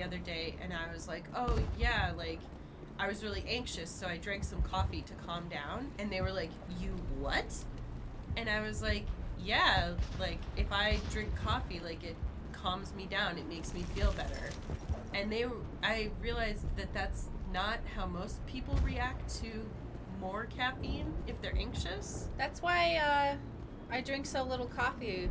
the other day, and I was like, oh, yeah, like, I was really anxious, so I drank some coffee to calm down. And they were like, you what? And I was like, yeah, like, if I drink coffee, like, it calms me down. It makes me feel better. And I realized that that's not how most people react to more caffeine if they're anxious. That's why I drink so little coffee.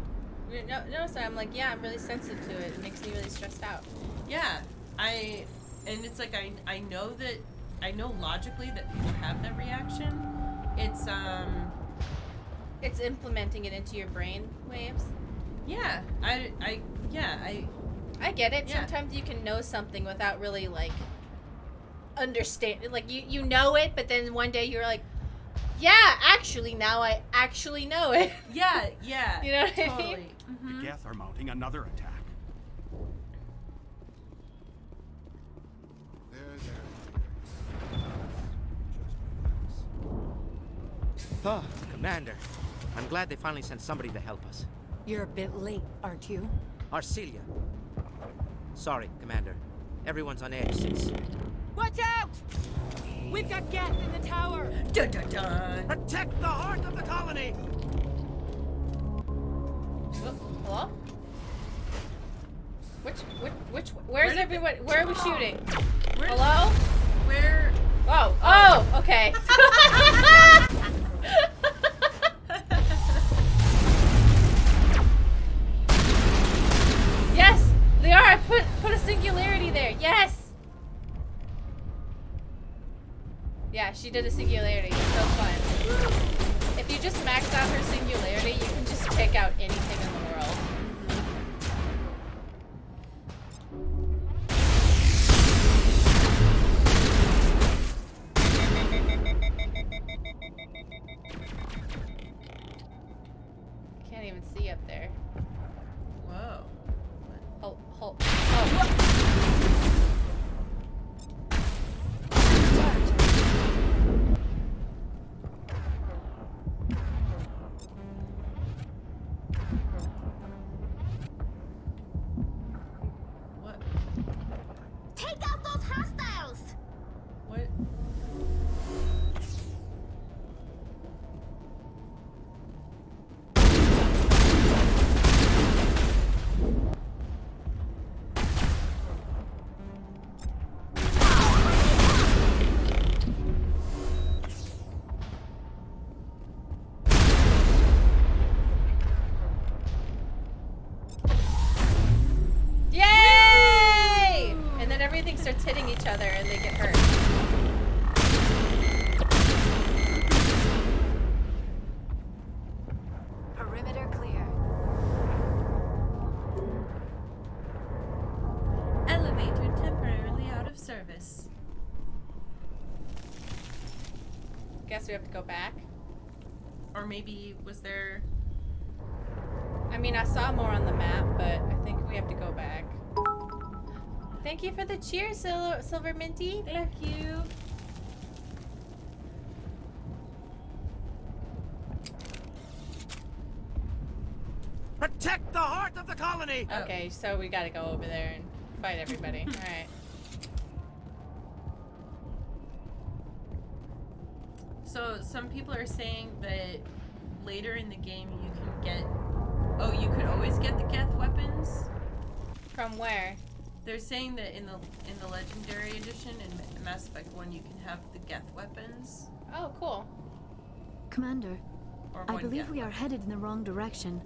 Notice that I'm like, yeah, I'm really sensitive to it. It makes me really stressed out. Yeah, and it's like I know logically that people have that reaction. It's implementing it into your brain waves. Yeah, I get it. Yeah. Sometimes you can know something without really like understand. Like you know it, but then one day you're like, yeah, actually now I actually know it. Yeah. You know what totally. I mean? Mm-hmm. The geth are mounting another attack. Ah, Commander. I'm glad they finally sent somebody to help us. You're a bit late, aren't you? Arcelia. Sorry, Commander. Everyone's on edge since... Watch out! We've got geth in the tower! Dun dun dun! Protect the heart of the colony! Hello? Where's everyone? Where are we shooting? Hello? Where? Oh, okay. Yes! Liara, put a singularity there. Yes! Yeah, she did a singularity. It's so fun. If you just max out her singularity, you can just take out anything in the world. Can't even see up there. Whoa. Oh. What? Take out those hostiles! What? Yay! And then everything starts hitting each other and they get hurt. Perimeter clear. Elevator temporarily out of service. Guess we have to go back. Or maybe was there? I mean, I saw more on the map, but I think we have to go back. Thank you for the cheer, Silver Minty. Thank you. Protect the heart of the colony! Oh. Okay, so we gotta go over there and fight everybody. Alright. So some people are saying that later in the game you can get. Oh, you could always get the geth weapons. From where? They're saying that in the Legendary Edition in Mass Effect 1 you can have the geth weapons. Oh, cool. Commander, Or I one believe geth we are weapon. headed in the wrong direction.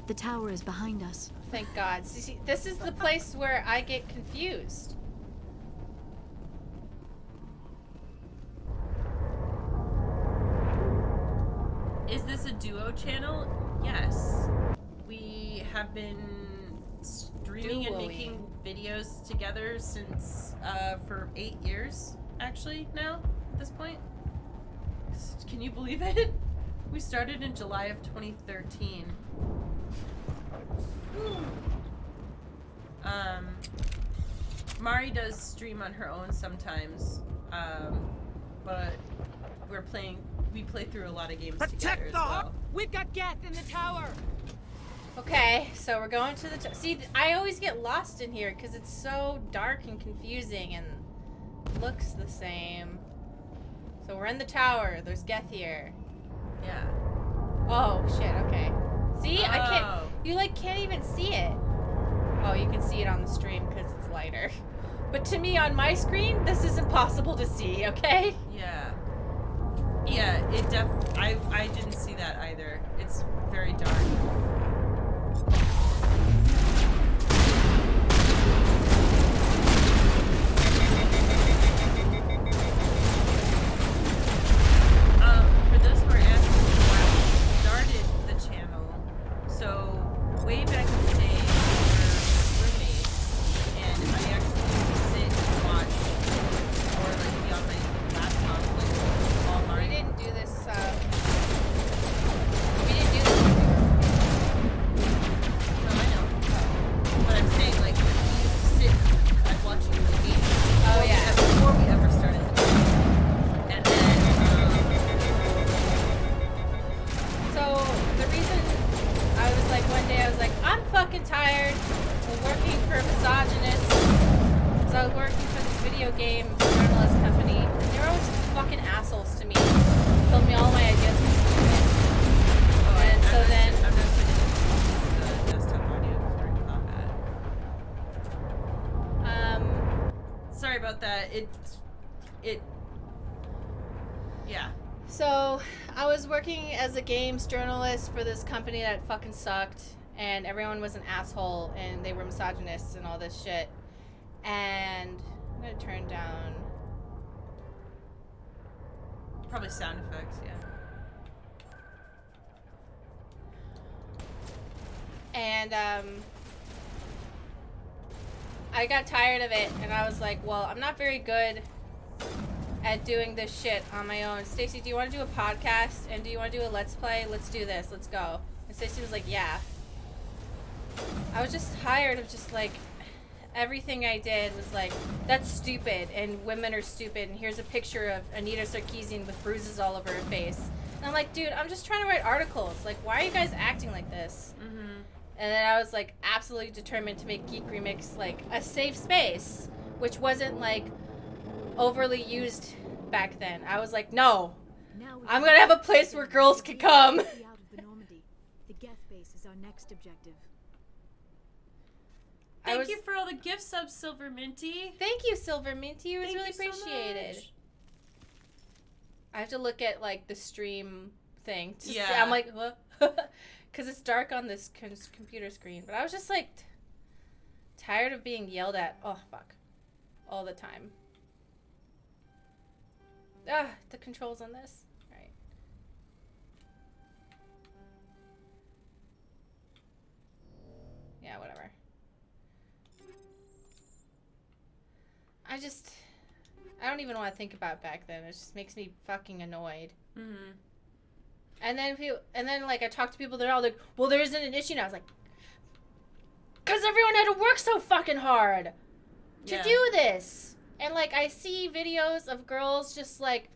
The tower is behind us. Thank God. See, this is the place where I get confused. Is this a duo channel? Yes. We have been streaming and making videos together since for 8 years, actually, now, at this point. Can you believe it? We started in July of 2013. Mari does stream on her own sometimes, but we play through a lot of games together as well. We've got geth in the tower! Okay, so we're going to the... See, I always get lost in here because it's so dark and confusing and looks the same. So we're in the tower. There's Geth here. Yeah. Oh, shit, okay. See? I Oh. can't... You, like, can't even see it. Oh, you can see it on the stream because it's lighter. But to me, on my screen, this is impossible to see, okay? Yeah. Yeah, it I didn't see that either. It's very dark. For those who are asking why we started the channel, so way back in the day, we were roommates, and I actually used to sit and watch, or like be on my laptop, like all We night. didn't do this, we didn't do this when we were... No, I know. But I'm saying, like, we used to sit and watch the game. Oh, yeah. Before we ever started the game. And then, So, the reason I was like, one day I was like, I'm fucking tired of working for misogynists. So I was working for this video game journalist company. And they were always fucking assholes to me. Told me all my ideas were stupid. And so then... I'm not sitting the desktop audio because we're in combat. Sorry about that. Yeah. So, I was working as a games journalist for this company that fucking sucked, and everyone was an asshole, and they were misogynists and all this shit. And I'm gonna turn down. Probably sound effects, yeah. And I got tired of it, and I was like, well, I'm not very good at doing this shit on my own. Stacey, do you want to do a podcast? And do you want to do a let's play? Let's do this. Let's go. And Stacey was like, yeah. I was just tired of just like everything I did was like, that's stupid, and women are stupid, and here's a picture of Anita Sarkeesian with bruises all over her face. And I'm like, dude, I'm just trying to write articles. Like, why are you guys acting like this? Mm-hmm. And then I was like absolutely determined to make Geek Remix like a safe space, which wasn't like overly used back then. I was like, no, I'm gonna have a place where girls can come. Out of the Normandy. The Geth base is our next objective. Thank you for all the gift subs, Silver Minty. Thank you, Silver Minty. It was Thank really you so appreciated. much. I have to look at like the stream thing to see. Yeah. I'm like, what? Because it's dark on this computer screen. But I was just like tired of being yelled at. Oh fuck, all the time. Ah, the controls on this. All right. Yeah, whatever. I don't even want to think about back then. It just makes me fucking annoyed. Mm-hmm. And then like I talk to people, they're all like, well, there isn't an issue now. I was like, because everyone had to work so fucking hard to do this. And like I see videos of girls just like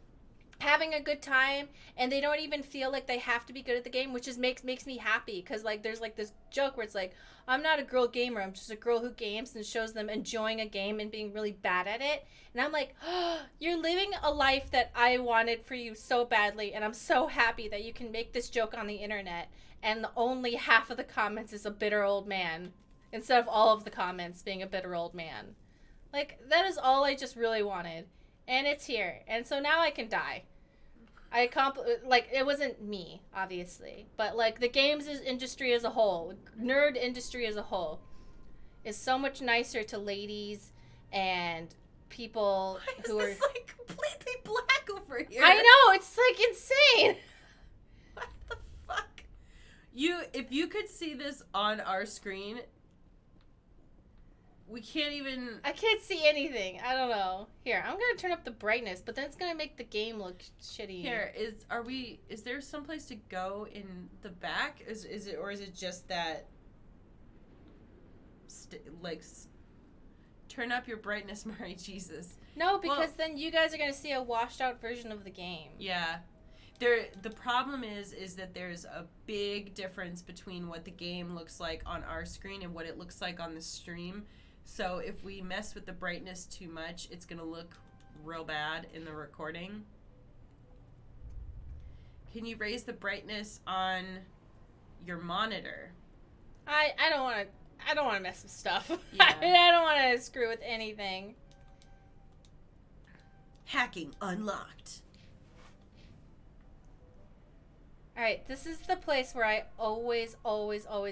having a good time, and they don't even feel like they have to be good at the game, which is makes me happy, because like there's like this joke where it's like, I'm not a girl gamer, I'm just a girl who games, and shows them enjoying a game and being really bad at it. And I'm like, oh, you're living a life that I wanted for you so badly, and I'm so happy that you can make this joke on the internet and the only half of the comments is a bitter old man instead of all of the comments being a bitter old man. Like, that is all I just really wanted. And it's here. And so now I can die. Like, it wasn't me, obviously. But, like, the games industry as a whole, nerd industry as a whole, is so much nicer to ladies and people who are... It's like completely black over here. I know, it's, like, insane. What the fuck? If you could see this on our screen... We can't even... I can't see anything. I don't know. Here, I'm going to turn up the brightness, but then it's going to make the game look shitty. Here, is there someplace to go in the back? Is it just that... turn up your brightness, Mari, Jesus. No, because then you guys are going to see a washed out version of the game. Yeah. The problem is that there's a big difference between what the game looks like on our screen and what it looks like on the stream. So if we mess with the brightness too much, it's gonna look real bad in the recording. Can you raise the brightness on your monitor? I don't want to mess with stuff. Yeah. I don't want to screw with anything. Hacking unlocked. All right, this is the place where I always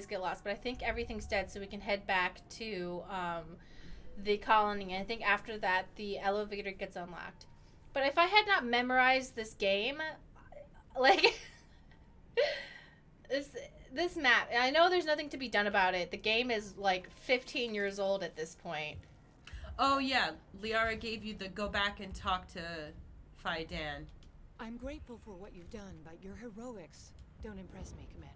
get lost. But I think everything's dead, so we can head back to the colony. And I think after that, the elevator gets unlocked. But if I had not memorized this game, like this map, and I know there's nothing to be done about it. The game is like 15 years old at this point. Oh yeah, Liara gave you the go back and talk to Fidan. I'm grateful for what you've done, but your heroics don't impress me, Commander.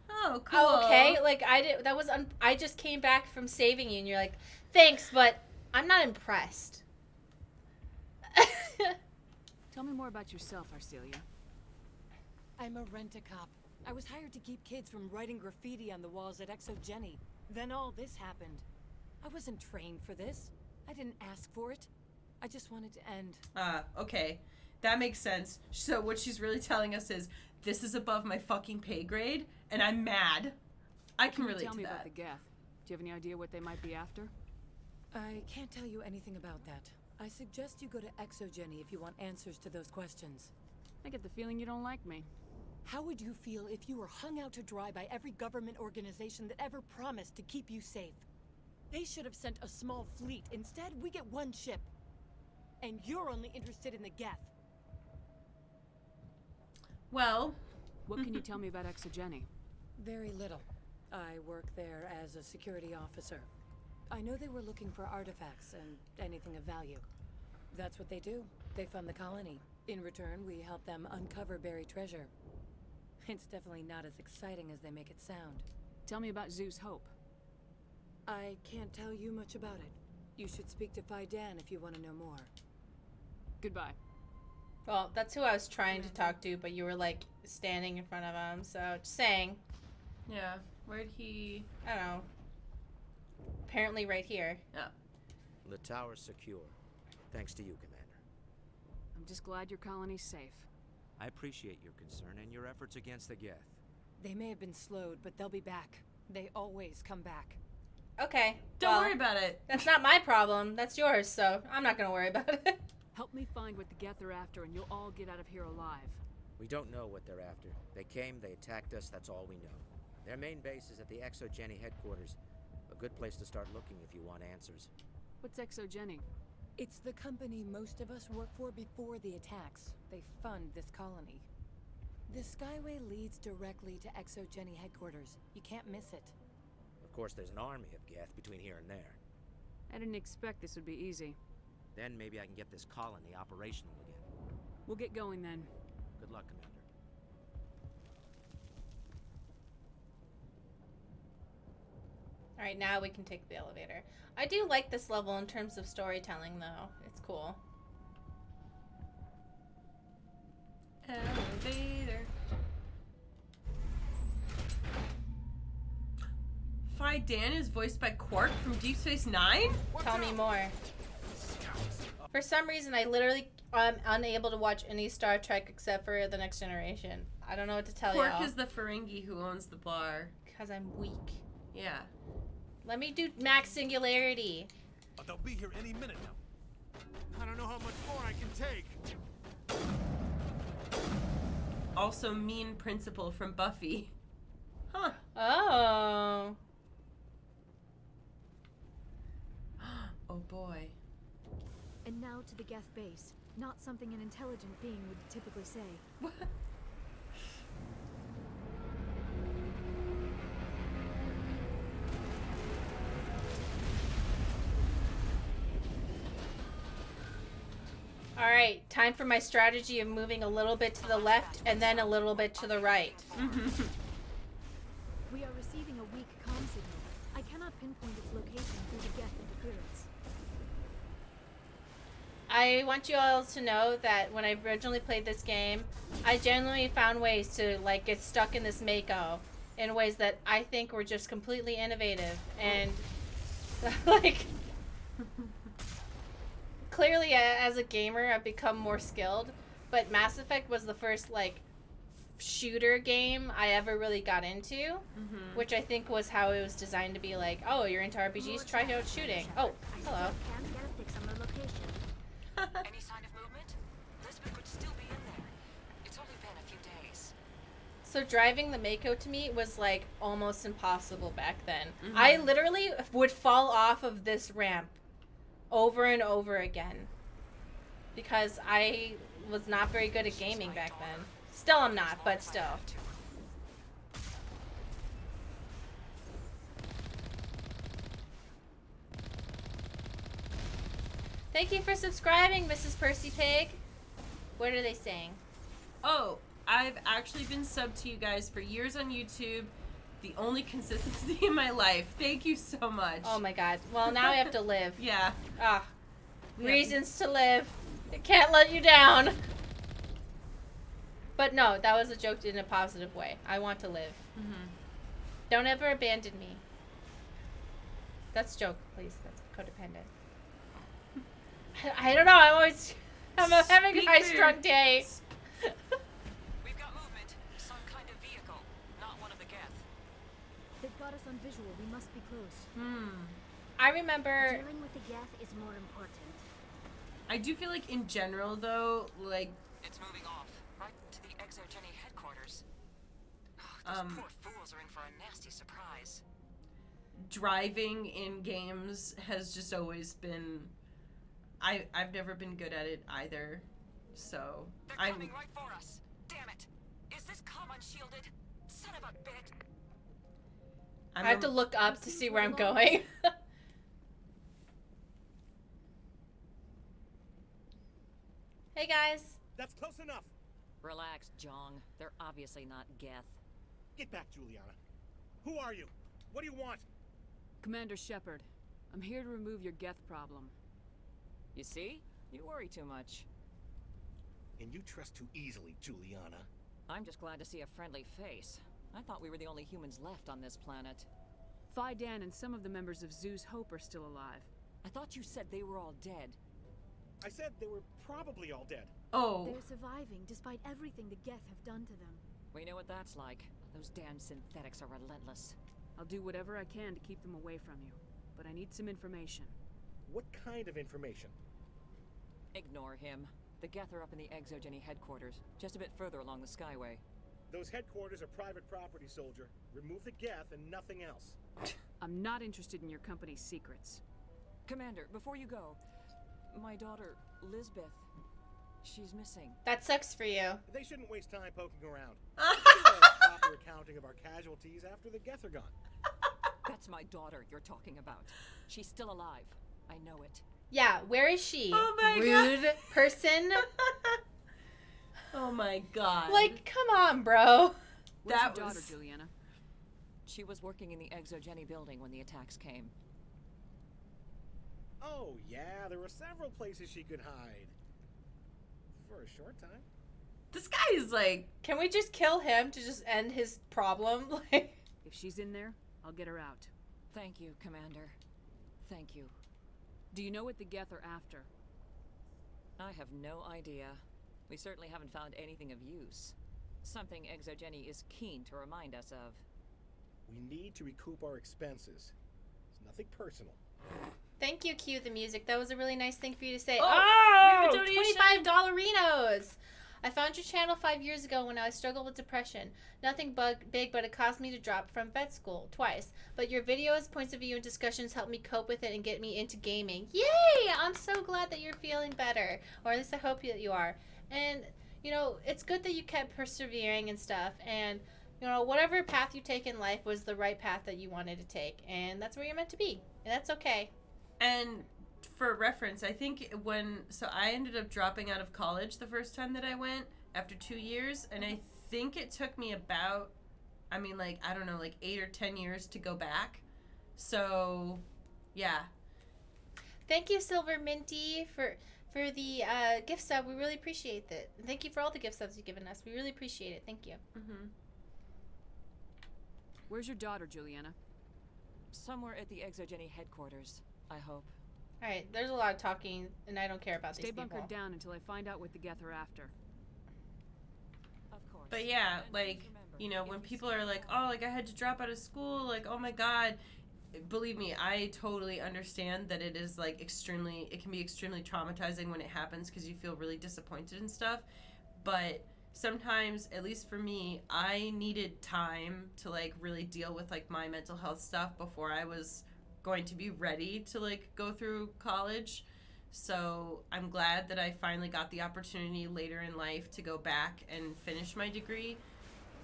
Oh, cool. Oh, okay. Like I just came back from saving you, and you're like, thanks, but I'm not impressed. Tell me more about yourself, Arcelia. I'm a rent-a-cop. I was hired to keep kids from writing graffiti on the walls at Exogeny. Then all this happened. I wasn't trained for this. I didn't ask for it. I just wanted to end. Okay. That makes sense. So what she's really telling us is, this is above my fucking pay grade, and I'm mad. I can relate to that. Tell me about the geth. Do you have any idea what they might be after? I can't tell you anything about that. I suggest you go to Exogeny if you want answers to those questions. I get the feeling you don't like me. How would you feel if you were hung out to dry by every government organization that ever promised to keep you safe? They should have sent a small fleet. Instead, we get one ship. And you're only interested in the geth. Well... What can you tell me about Exogeny? Very little. I work there as a security officer. I know they were looking for artifacts and anything of value. That's what they do. They fund the colony. In return, we help them uncover buried treasure. It's definitely not as exciting as they make it sound. Tell me about Zeus Hope. I can't tell you much about it. You should speak to Fidan if you want to know more. Goodbye. Well, that's who I was trying to talk to, but you were like standing in front of him, so just saying. Yeah. Where'd he... I don't know. Apparently right here. Yeah. The tower's secure. Thanks to you, Commander. I'm just glad your colony's safe. I appreciate your concern and your efforts against the geth. They may have been slowed, but they'll be back. They always come back. Okay. Don't worry about it. That's not my problem. That's yours, so I'm not going to worry about it. Help me find what the geth are after, and you'll all get out of here alive. We don't know what they're after. They came, they attacked us, that's all we know. Their main base is at the Exogeny headquarters. A good place to start looking if you want answers. What's Exogeny? It's the company most of us work for before the attacks. They fund this colony. The Skyway leads directly to Exogeny headquarters. You can't miss it. Of course, there's an army of geth between here and there. I didn't expect this would be easy. Then maybe I can get this colony operational again. We'll get going then. Good luck, Commander. Alright, now we can take the elevator. I do like this level in terms of storytelling, though. It's cool. Elevator. Fidan is voiced by Quark from Deep Space Nine? Tell me more. For some reason, I literally am unable to watch any Star Trek except for The Next Generation. I don't know what to tell Quark y'all. is the Ferengi who owns the bar. Because I'm weak. Yeah. Let me do max singularity. But they'll be here any minute now. I don't know how much more I can take. Also Mean Principal from Buffy. Huh. Oh. Oh boy. And now to the geth base. Not something an intelligent being would typically say. What? Alright, time for my strategy of moving a little bit to the left and then a little bit to the right. We are receiving a weak comm signal. I cannot pinpoint its location through the geth interference. I want you all to know that when I originally played this game, I genuinely found ways to like get stuck in this Mako in ways that I think were just completely innovative and like clearly as a gamer I've become more skilled, but Mass Effect was the first like shooter game I ever really got into, which I think was how it was designed to be like, oh, you're into RPGs, try out shooting. Oh, hello. Can't get a fix on the location. Any sign of movement? Lisbeth could still be in there. It's only been a few days. So driving the Mako to me was like almost impossible back then. I literally would fall off of this ramp over and over again because I was not very good at gaming back then. Still I'm not, but still. Thank you for subscribing, Mrs. Percy Pig. What are they saying? Oh, I've actually been subbed to you guys for years on YouTube. The only consistency in my life. Thank you so much. Oh my god. Well, now I have to live. Yeah. Ah. Reasons to live. I can't let you down. But no, that was a joke in a positive way. I want to live. Don't ever abandon me. That's a joke, please. That's codependent. I don't know. I'm having a high-strung day. We've got movement. Some kind of vehicle. Not one of the geth. They've got us on visual. We must be close. I remember... Dealing with the geth is more important. I do feel like in general, though, like... It's moving off. Right to the exogeny headquarters. Oh, those poor fools are in for a nasty surprise. Driving in games has just always been... I've never been good at it either, so... They're coming right for us. Damn it. Is this comm unshielded? Son of a bitch. I have to look up to see where I'm going. Hey guys. That's close enough. Relax, Jong. They're obviously not geth. Get back, Juliana. Who are you? What do you want? Commander Shepard, I'm here to remove your geth problem. You see? You worry too much. And you trust too easily, Juliana. I'm just glad to see a friendly face. I thought we were the only humans left on this planet. Fidan and some of the members of Zoo's Hope are still alive. I thought you said they were all dead. I said they were probably all dead. Oh. They're surviving despite everything the geth have done to them. We know what that's like. Those damn synthetics are relentless. I'll do whatever I can to keep them away from you, but I need some information. What kind of information? Ignore him. The geth are up in the exogeny headquarters, just a bit further along the skyway. Those headquarters are private property, soldier. Remove the geth and nothing else. I'm not interested in your company's secrets. Commander, before you go, my daughter, Lisbeth, she's missing. That sucks for you. They shouldn't waste time poking around. We'll do a proper accounting of our casualties after the geth are gone. That's my daughter you're talking about. She's still alive. I know it. Yeah, where is she? Oh my Rude God. person. Oh my god. Like, come on, bro. Where's That your daughter, was- Juliana? She was working in the exogeny building when the attacks came. Oh, yeah, there were several places she could hide. For a short time. This guy is like... Can we just kill him to just end his problem? Like, If she's in there, I'll get her out. Thank you, Commander. Thank you. Do you know what the geth are after? I have no idea. We certainly haven't found anything of use. Something exogeny is keen to remind us of. We need to recoup our expenses. It's nothing personal. thank you, Cue the music. That was a really nice thing for you to say. Oh, we have a donation. $25 I found your channel 5 years ago when I struggled with depression. Nothing big, but it caused me to drop from vet school twice. But your videos, points of view, and discussions helped me cope with it and get me into gaming. Yay! I'm so glad that you're feeling better. Or at least I hope that you are. And, you know, it's good that you kept persevering and stuff. And, you know, whatever path you take in life was the right path that you wanted to take. And that's where you're meant to be. And that's okay. And for reference, I think so I ended up dropping out of college the first time that I went after 2 years, and I think it took me about, I don't know, 8 or 10 years to go back. So, yeah. Thank you, Silver Minty, for for the gift sub. We really appreciate that. And thank you for all the gift subs you've given us. We really appreciate it. Thank you. Mm-hmm. Where's your daughter, Juliana? Somewhere at the Exogeny headquarters, I hope. All right, there's a lot of talking, and I don't care about Stay these people. bunkered down until I find out what the geth are after. Of course. But yeah, And like, please remember, you know, if when you people see are like, anyone- oh, like I had to drop out of school, like, oh my God. Believe me, I totally understand that it is like it can be extremely traumatizing when it happens because you feel really disappointed and stuff. But sometimes, at least for me, I needed time to like really deal with like my mental health stuff before I was going to be ready to like go through college. So I'm glad that I finally got the opportunity later in life to go back and finish my degree.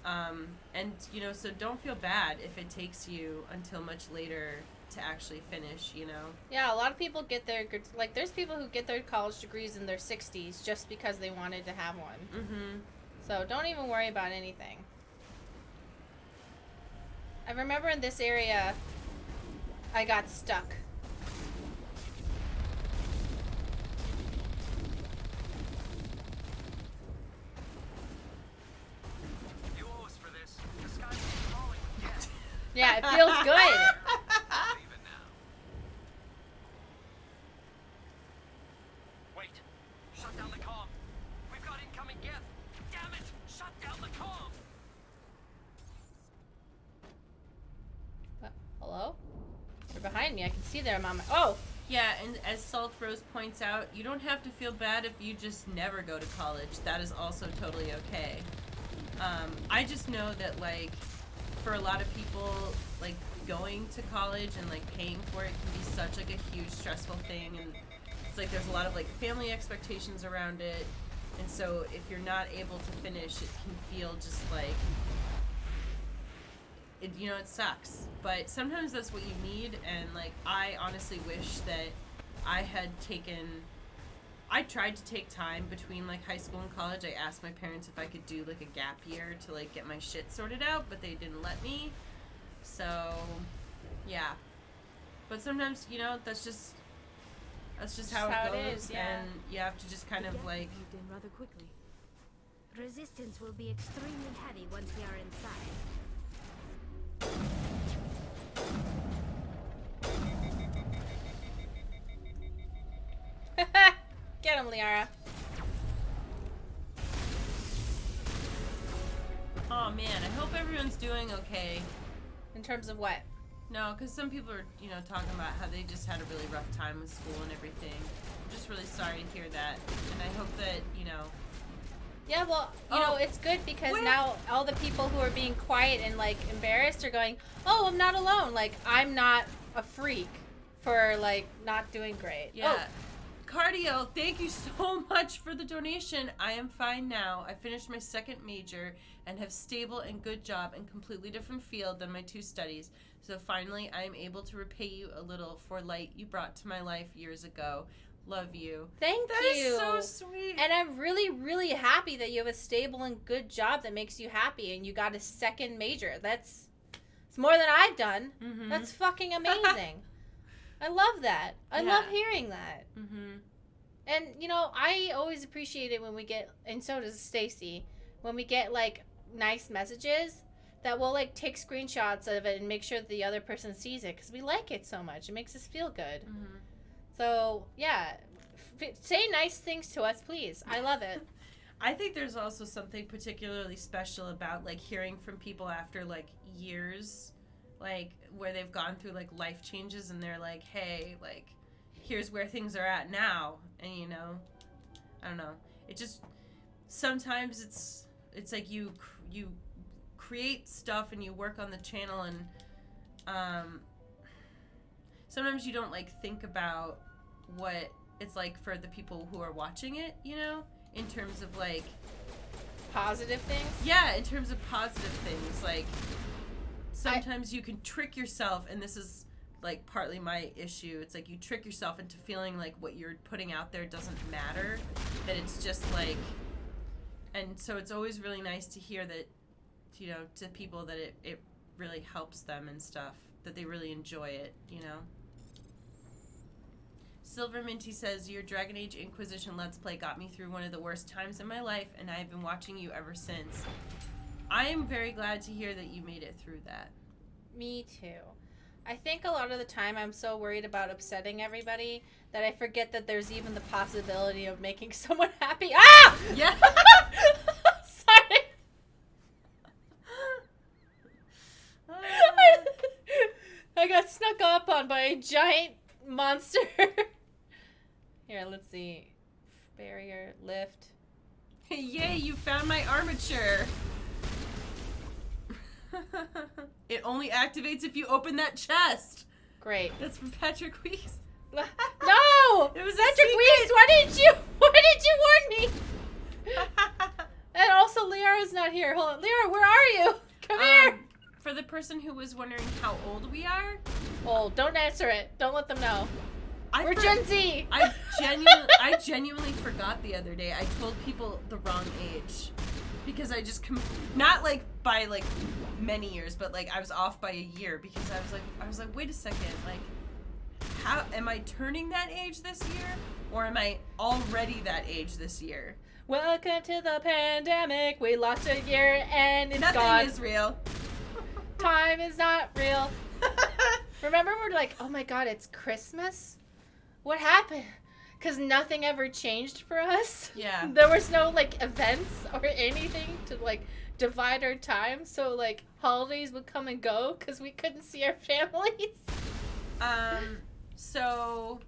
And, you know, so don't feel bad if it takes you until much later to actually finish, you know? Yeah, a lot of people get their, like, there's people who get their college degrees in their 60s just because they wanted to have one. Mm-hmm. So don't even worry about anything. I remember in this area, I got stuck. You owe us for this. The sky is falling with gas. Yeah, it feels good. Even now. Wait. Shut down the comm. We've got incoming geth. Damn it! Shut down the comm. Hello? They're behind me. I can see them on my... Oh! Yeah, and as Salt Rose points out, you don't have to feel bad if you just never go to college. That is also totally okay. I just know that, like, for a lot of people, like, going to college and, like, paying for it can be such, like, a huge stressful thing. And it's like there's a lot of, like, family expectations around it. And so if you're not able to finish, it can feel just, like... It, you know, it sucks, but sometimes that's what you need. And like, I honestly wish that I tried to take time between like high school and college. I asked my parents if I could do like a gap year to like get my shit sorted out, but they didn't let me. So yeah, but sometimes, you know, that's just how it goes. is, yeah. And you have to just kind The of geth like, moved in rather quickly. Resistance will be extremely heavy once we are inside. Get him, Liara. oh man, I hope everyone's doing okay. In terms of what? No, because some people are, you know, talking about how they just had a really rough time with school and everything. I'm just really sorry to hear that, and I hope that, you know... Yeah, well, you know, it's good because now all the people who are being quiet and, like, embarrassed are going, oh, I'm not alone. Like, I'm not a freak for, like, not doing great. Yeah. Oh, Cardio, thank you so much for the donation. I am fine now. I finished my second major and have stable and good job in completely different field than my 2 studies. So finally, I am able to repay you a little for light you brought to my life years ago. Love you. thank That you. is so sweet. And I'm really, really happy that you have a stable and good job that makes you happy and you got a second major. It's more than I've done. Mhm. That's fucking amazing. I love that. I love Yeah. hearing that. Mm-hmm. And, you know, I always appreciate it when we get, and so does Stacy, when we get, like, nice messages that we'll, like, take screenshots of it and make sure that the other person sees it because we like it so much. It makes us feel good. Mm-hmm. So, yeah, say nice things to us, please. I love it. I think there's also something particularly special about, like, hearing from people after, like, years, like, where they've gone through, like, life changes and they're like, hey, like, here's where things are at now. And, you know, I don't know. It just, sometimes it's like you create stuff and you work on the channel and, sometimes you don't, like, think about what it's like for the people who are watching it, you know, in terms of, like... Positive things? Yeah, in terms of positive things. Like, sometimes you can trick yourself, and this is, like, partly my issue. It's like you trick yourself into feeling like what you're putting out there doesn't matter, that it's just, like... And so it's always really nice to hear that, you know, to people that it really helps them and stuff, that they really enjoy it, you know? Silver Minty says, your Dragon Age Inquisition Let's Play got me through one of the worst times in my life, and I've been watching you ever since. I am very glad to hear that you made it through that. Me too. I think a lot of the time I'm so worried about upsetting everybody that I forget that there's even the possibility of making someone happy. Ah! Yeah. Sorry. I got snuck up on by a giant monster. Here, let's see. Barrier, lift. Yay, you found my armature. It only activates if you open that chest. Great. That's from Patrick Weiss. No! It was Patrick Weiss, why didn't you warn me? And also, Liara's not here. Hold on. Liara, where are you? Come here. For the person who was wondering how old we are. Oh, don't answer it. Don't let them know. We're Gen Z. I genuinely forgot the other day. I told people the wrong age. Because I just, not like by like many years, but like I was off by a year because I was like, wait a second, like, how, am I turning that age this year? Or am I already that age this year? Welcome to the pandemic. We lost a year and it's Nothing gone. is real. Time is not real. Remember we're like, oh my god, it's Christmas? What happened? Because nothing ever changed for us. Yeah. There was no, like, events or anything to, like, divide our time. So, like, holidays would come and go because we couldn't see our families. So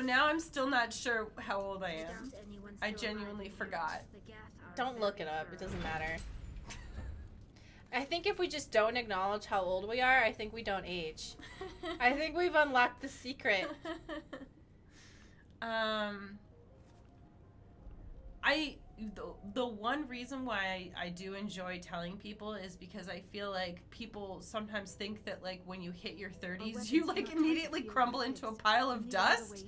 now I'm still not sure how old I am. I genuinely forgot. Don't look it up. It doesn't matter. I think if we just don't acknowledge how old we are, I think we don't age. I think we've unlocked the secret. The one reason why I do enjoy telling people is because I feel like people sometimes think that like when you hit your 30s, you like immediately crumble into a pile of dust.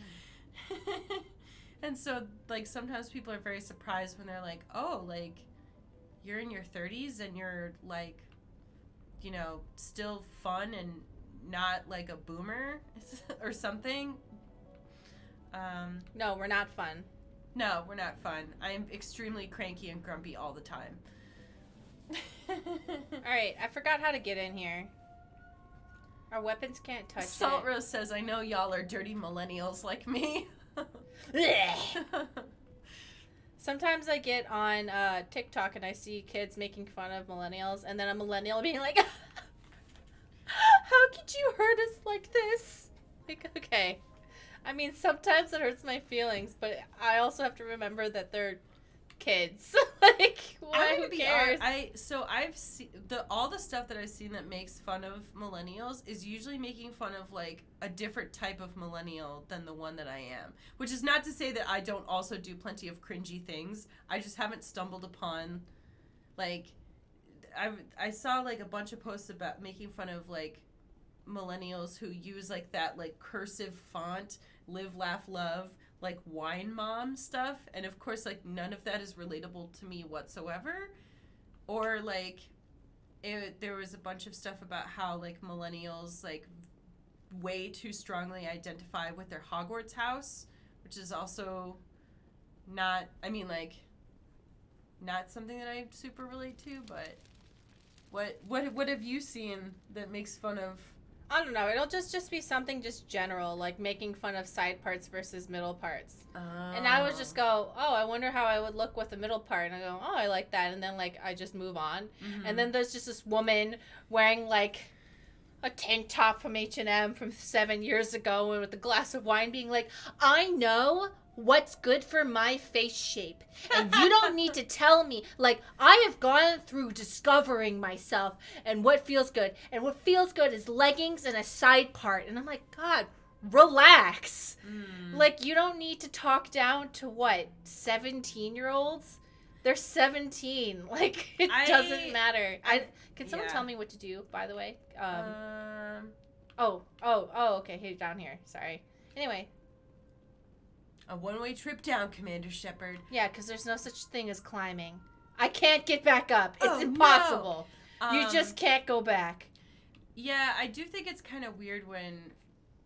And so like sometimes people are very surprised when they're like, oh, like you're in your 30s and you're like, you know, still fun and not like a boomer or something. No, we're not fun. No, we're not fun. I'm extremely cranky and grumpy all the time. Alright, I forgot how to get in here. Our weapons can't touch Salt it. Rose says, I know y'all are dirty millennials like me. Sometimes I get on TikTok and I see kids making fun of millennials, and then a millennial being like, how could you hurt us like this? Like, okay. I mean, sometimes it hurts my feelings, but I also have to remember that they're kids. Like, why? Who cares? I've seen all the stuff that I've seen that makes fun of millennials is usually making fun of like a different type of millennial than the one that I am. Which is not to say that I don't also do plenty of cringy things. I just haven't stumbled upon, like, I saw like a bunch of posts about making fun of like millennials who use like that like cursive font, live, laugh, love, like wine mom stuff, and of course like none of that is relatable to me whatsoever. Or like there was a bunch of stuff about how like millennials like way too strongly identify with their Hogwarts house, which is also not, I mean, like not something that I super relate to. But what have you seen that makes fun of? I don't know. It'll just be something just general, like making fun of side parts versus middle parts. And I would just go, oh, I wonder how I would look with the middle part. And I go, oh, I like that. And then, like, I just move on. Mm-hmm. And then there's just this woman wearing, like, a tank top from H&M from 7 years ago and with a glass of wine being like, I know what's good for my face shape. And you don't need to tell me. Like, I have gone through discovering myself and what feels good. And what feels good is leggings and a side part. And I'm like, God, relax. Like, you don't need to talk down to what, 17-year-olds? They're 17. Like, it doesn't matter. Can someone tell me what to do, by the way? Okay, hey, down here. Sorry. Anyway. A one-way trip down, Commander Shepard. Yeah, because there's no such thing as climbing. I can't get back up. It's impossible. No. You just can't go back. Yeah, I do think it's kind of weird when,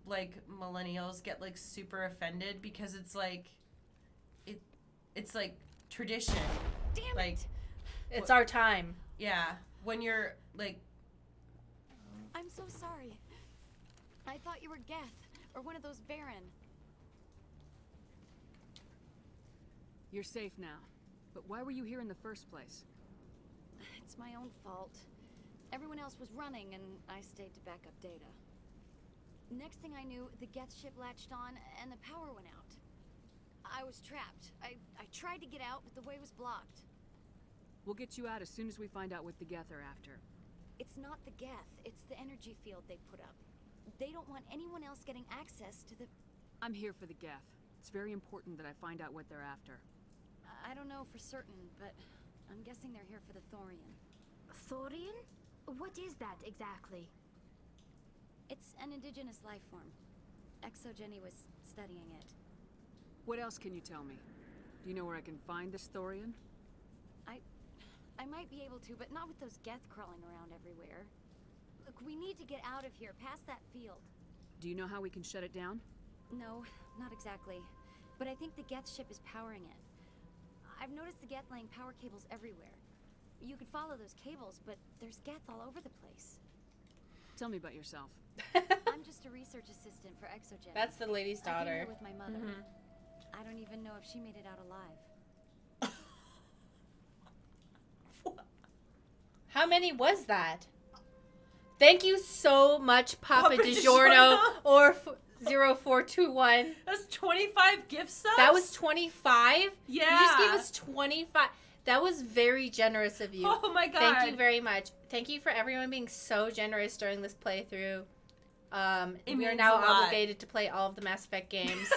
like, millennials get, like, super offended because it's, like, it's, like, tradition. Damn like, it! It's our time. Yeah, when you're, like... I'm so sorry. I thought you were Geth, or one of those Baron. You're safe now. But why were you here in the first place? It's my own fault. Everyone else was running, and I stayed to back up data. Next thing I knew, the Geth ship latched on, and the power went out. I was trapped. I tried to get out, but the way was blocked. We'll get you out as soon as we find out what the Geth are after. It's not the Geth, it's the energy field they put up. They don't want anyone else getting access to the... I'm here for the Geth. It's very important that I find out what they're after. I don't know for certain, but I'm guessing they're here for the Thorium. Thorium? What is that exactly? It's an indigenous life form. Exogeny was studying it. What else can you tell me? Do you know where I can find this Thorium? I might be able to, but not with those Geth crawling around everywhere. Look, we need to get out of here, past that field. Do you know how we can shut it down? No, not exactly. But I think the Geth ship is powering it. I've noticed the Geth laying power cables everywhere. You could follow those cables, but there's Geth all over the place. Tell me about yourself. I'm just a research assistant for Exogeny. That's the lady's I came daughter. here with my mother. I don't even know if she made it out alive. How many was that? Thank you so much, Papa Papa DiGiorno or 0421. That's 25 gift subs? That was 25? Yeah. You just gave us 25. That was very generous of you. Oh my god. Thank you very much. Thank you for everyone being so generous during this playthrough. We are means now a lot. obligated to play all of the Mass Effect games.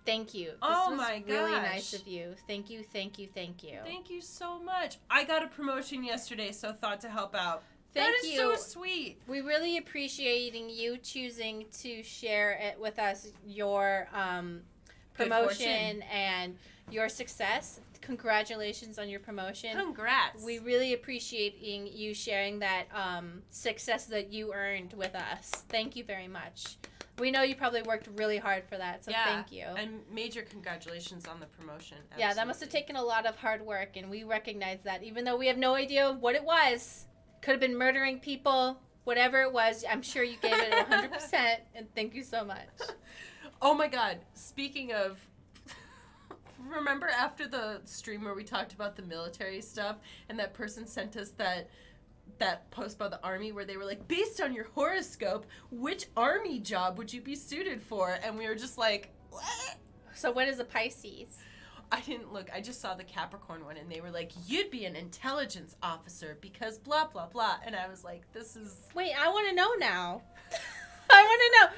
Thank you. This Oh was my really gosh. nice of you. Thank you, thank you, thank you. Thank you so much. I got a promotion yesterday, so thought to help out. Thank that is you. so sweet. We really appreciating you choosing to share it with us, your Good promotion fortune. and your success. Congratulations on your promotion. Congrats. We really appreciating you sharing that success that you earned with us. Thank you very much. We know you probably worked really hard for that, so thank you. And major congratulations on the promotion. Yeah, that must have Absolutely. taken a lot of hard work, and we recognize that, even though we have no idea what it was. Could have been murdering people, whatever it was. I'm sure you gave it 100%, and thank you so much. Oh my god. Speaking of... Remember after the stream where we talked about the military stuff, and that person sent us that post by the army where they were like, based on your horoscope, which army job would you be suited for? And we were just like, what? So what is a Pisces? I didn't look. I just saw the Capricorn one, and they were like, you'd be an intelligence officer because blah, blah, blah. And I was like, this is... Wait, I want to know now. I want to know.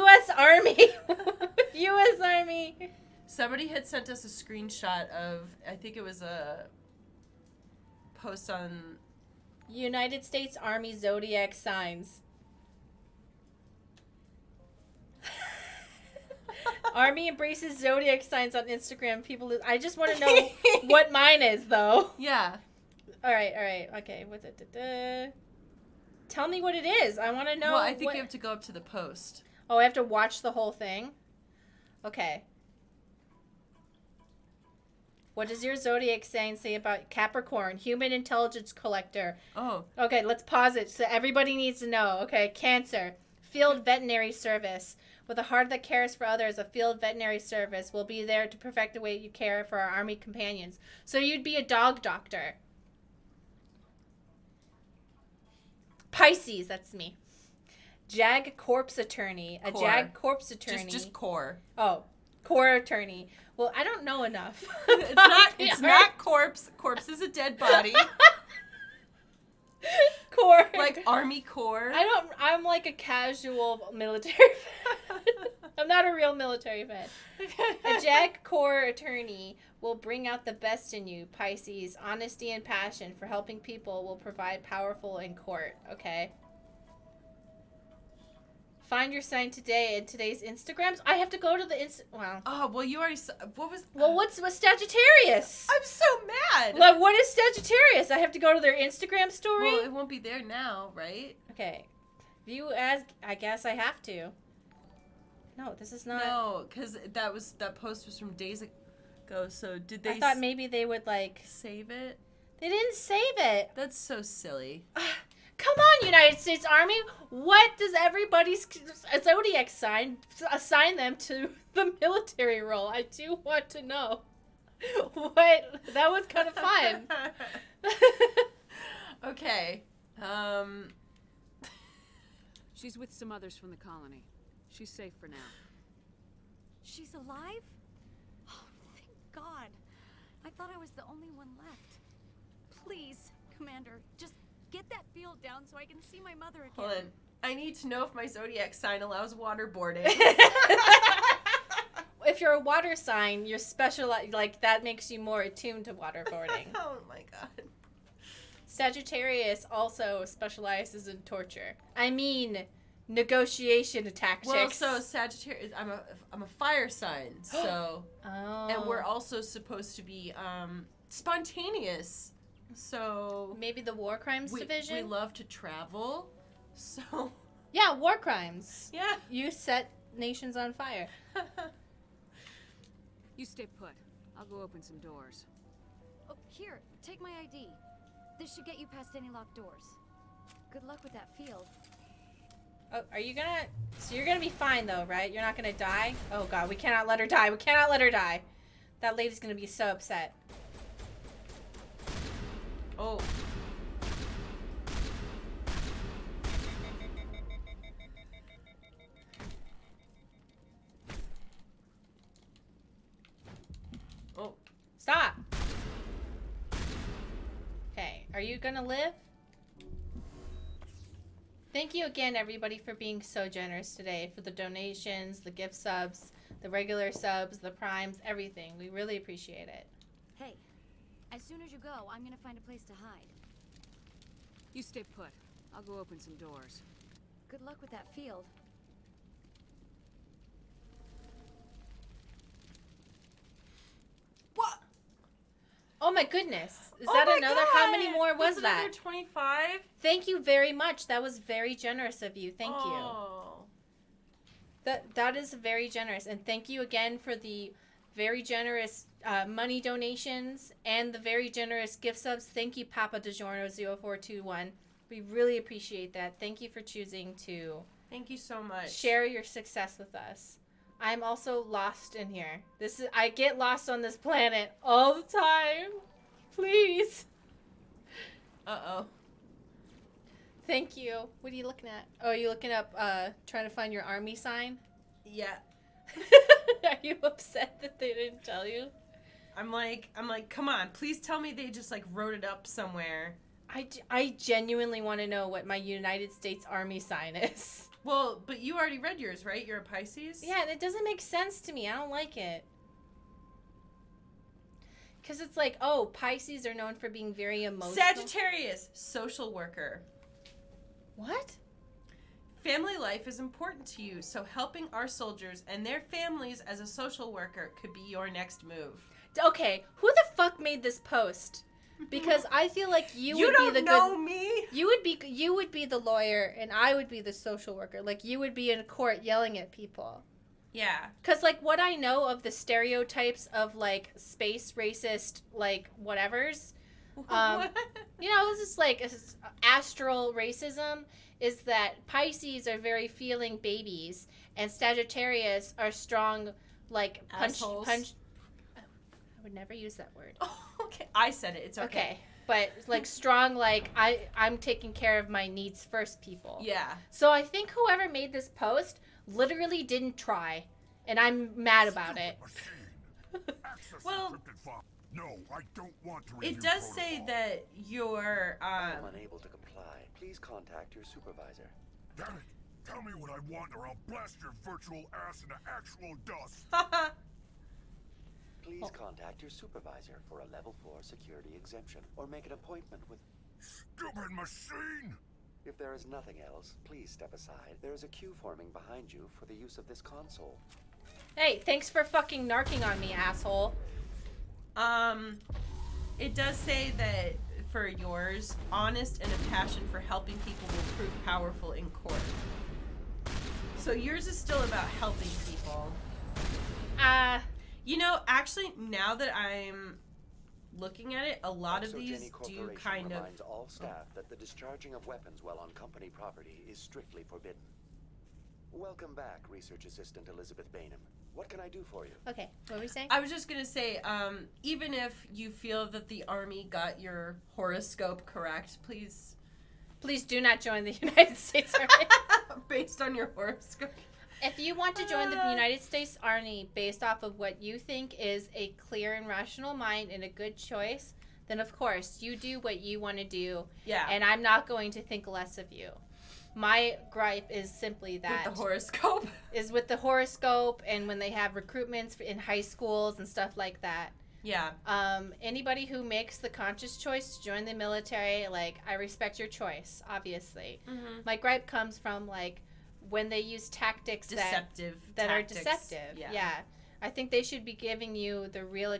U.S. Army. U.S. Army. Somebody had sent us a screenshot of, I think it was a post on... United States Army zodiac signs. Army embraces zodiac signs on Instagram. People, I just want to know what mine is, though. Yeah. All right. Okay. Tell me what it is. I want to know. Well, I think you have to go up to the post. Oh, I have to watch the whole thing? Okay. What does your zodiac sign say about Capricorn, human intelligence collector? Oh. Okay, let's pause it. So everybody needs to know. Okay, Cancer, field veterinary service. With a heart that cares for others, a field veterinary service will be there to perfect the way you care for our army companions. So you'd be a dog doctor. Pisces, that's me. JAG corpse attorney. A Core. JAG corpse attorney. Just core. Oh, core attorney. Well, I don't know enough. It's not corpse. Corpse is a dead body. Core. Like Army Corps. I'm like a casual military fan. I'm not a real military fan. A JAG Corps attorney will bring out the best in you, Pisces. Honesty and passion for helping people will provide powerful in court. Okay. Find your sign today in today's Instagrams. I have to go to the Wow. Oh, well, you already what was... Well, what's Sagittarius? I'm so mad. Like, what is Sagittarius? I have to go to their Instagram story? Well, it won't be there now, right? Okay. View as... I guess I have to. No, this is not... No, because that post was from days ago, so did they... I thought maybe they would, like... Save it? They didn't save it. That's so silly. Come on, United States Army. What does everybody's zodiac sign assign them to the military role? I do want to know. What? That was kind of fun. Okay. She's with some others from the colony. She's safe for now. She's alive? Oh, thank God. I thought I was the only one left. Please, Commander, just get that field down so I can see my mother again. Hold on. I need to know if my zodiac sign allows waterboarding. If you're a water sign, you're like, that makes you more attuned to waterboarding. Oh my God. Sagittarius also specializes in torture. I mean, negotiation tactics. Well, so Sagittarius, I'm a fire sign, so... Oh. And we're also supposed to be spontaneous. So maybe the war crimes division? We love to travel. So yeah, war crimes. Yeah. You set nations on fire. You stay put. I'll go open some doors. Oh, here, take my ID. This should get you past any locked doors. Good luck with that field. Oh, are you gonna... So you're gonna be fine though, right? You're not gonna die? Oh God, we cannot let her die. We cannot let her die. That lady's gonna be so upset. Oh. Oh. Stop. Okay, are you gonna live? Thank you again, everybody, for being so generous today. For the donations, the gift subs, the regular subs, the primes, everything. We really appreciate it. Hey, as soon as you go, I'm gonna find a place to hide. You stay put. I'll go open some doors. Good luck with that field. What? Oh my goodness. Is Oh that my another? God. How many more was That's that? Another 25? Thank you very much. That was very generous of you. Thank you. That is very generous. And thank you again for the very generous money donations and the very generous gift subs. Thank you, Papa DiGiorno0421. We really appreciate that. Thank you for choosing to Thank you so much. share your success with us. I'm also lost in here. I get lost on this planet all the time. Please. Uh-oh. Thank you. What are you looking at? Oh, are you looking up, trying to find your army sign? Yeah. Are you upset that they didn't tell you? I'm like, come on, please tell me they just like wrote it up somewhere. I genuinely want to know what my United States Army sign is. Well, but you already read yours, right? You're a Pisces? Yeah, and it doesn't make sense to me. I don't like it. Because it's like, oh, Pisces are known for being very emotional. Sagittarius, social worker. What? Family life is important to you, so helping our soldiers and their families as a social worker could be your next move. Okay, who the fuck made this post? Because I feel like you would be the good. You don't know me. You would be the lawyer, and I would be the social worker. Like you would be in court yelling at people. Yeah. Because like what I know of the stereotypes of like space racist like whatevers, What? you know, this is like astral racism. Is that Pisces are very feeling babies, and Sagittarius are strong like Assholes. punch. I would never use that word. Oh, okay. I said it. It's okay. Okay. But like strong, like I'm taking care of my needs first people. Yeah. So I think whoever made this post literally didn't try, and I'm mad about it. Well, no, I don't want to it does say that you're I am unable to comply. Please contact your supervisor. Damn it! Tell me what I want or I'll blast your virtual ass into actual dust. Please contact your supervisor for a level 4 security exemption or make an appointment with... Stupid machine! If there is nothing else, please step aside. There is a queue forming behind you for the use of this console. Hey, thanks for fucking narking on me, asshole. It does say that for yours, honest and a passion for helping people will prove powerful in court. So yours is still about helping people. You know, actually, now that I'm looking at it, a lot of these do kind of... reminds all staff that the discharging of weapons while on company property is strictly forbidden. Welcome back, Research Assistant Elizabeth Bainham. What can I do for you? Okay, what were you saying? I was just gonna say, even if you feel that the Army got your horoscope correct, please do not join the United States Army. Based on your horoscope. If you want to join the United States Army based off of what you think is a clear and rational mind and a good choice, then of course you do what you want to do. Yeah. And I'm not going to think less of you. My gripe is simply that. With the horoscope? Is with the horoscope and when they have recruitments in high schools and stuff like that. Yeah. Anybody who makes the conscious choice to join the military, like, I respect your choice, obviously. Mm-hmm. My gripe comes from, like, when they use tactics that are deceptive. Yeah. I think they should be giving you the real,